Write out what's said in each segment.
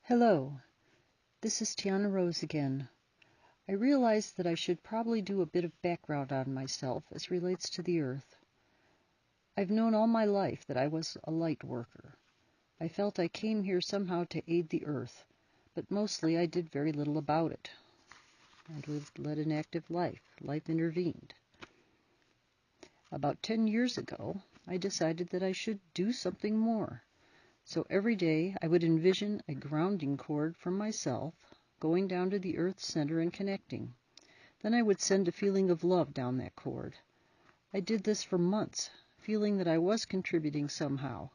Hello, this is Tianna Rose again. I realized that I should probably do a bit of background on myself as relates to the earth. I've known all my life that I was a light worker. I felt I came here somehow to aid the earth, but mostly I did very little about it. I led an active life. Life intervened. About 10 years ago, I decided that I should do something more. So every day I would envision a grounding cord from myself going down to the earth's center and connecting. Then I would send a feeling of love down that cord. I did this for months, feeling that I was contributing somehow.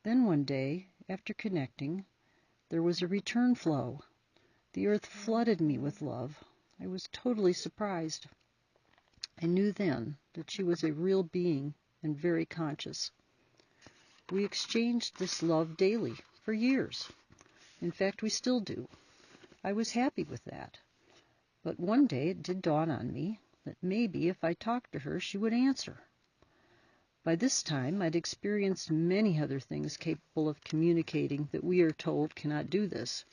Then one day, after connecting, there was a return flow. The earth flooded me with love. I was totally surprised. I knew then that she was a real being and very conscious. We exchanged this love daily for years. In fact, we still do. I was happy with that. But one day it did dawn on me that maybe if I talked to her, she would answer. By this time, I'd experienced many other things capable of communicating that we are told cannot do this.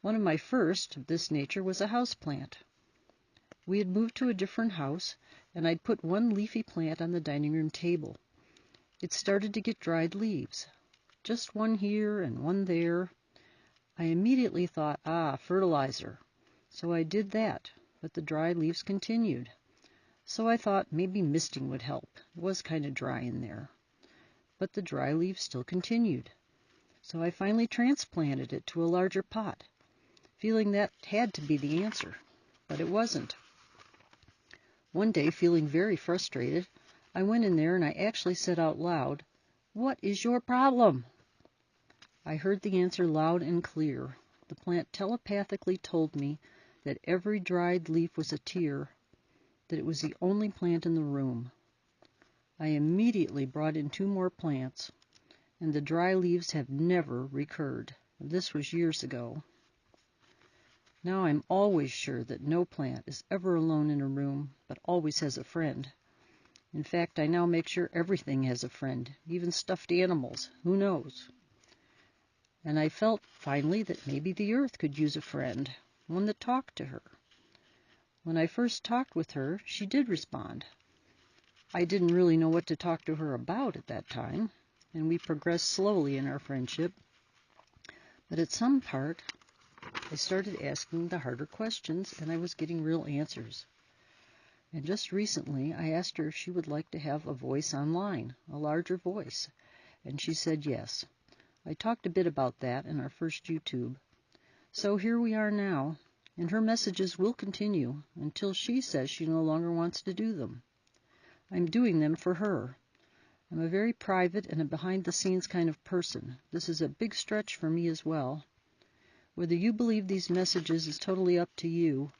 One of my first of this nature was a house plant. We had moved to a different house, and I'd put one leafy plant on the dining room table. It started to get dried leaves, just one here and one there. I immediately thought, fertilizer. So I did that, but the dry leaves continued. So I thought maybe misting would help. It was kind of dry in there. But the dry leaves still continued. So I finally transplanted it to a larger pot, feeling that had to be the answer. But it wasn't. One day, feeling very frustrated, I went in there and I actually said out loud, "What is your problem?" I heard the answer loud and clear. The plant telepathically told me that every dried leaf was a tear, that it was the only plant in the room. I immediately brought in 2 more plants, and the dry leaves have never recurred. This was years ago. Now I'm always sure that no plant is ever alone in a room, but always has a friend. In fact, I now make sure everything has a friend, even stuffed animals. Who knows? And I felt finally that maybe the earth could use a friend, one that talked to her. When I first talked with her, she did respond. I didn't really know what to talk to her about at that time, and we progressed slowly in our friendship. But at some part, I started asking the harder questions, and I was getting real answers. And just recently, I asked her if she would like to have a voice online, a larger voice, and she said yes. I talked a bit about that in our first YouTube. So here we are now, and her messages will continue until she says she no longer wants to do them. I'm doing them for her. I'm a very private and a behind-the-scenes kind of person. This is a big stretch for me as well. Whether you believe these messages is totally up to you.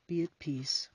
Be at peace.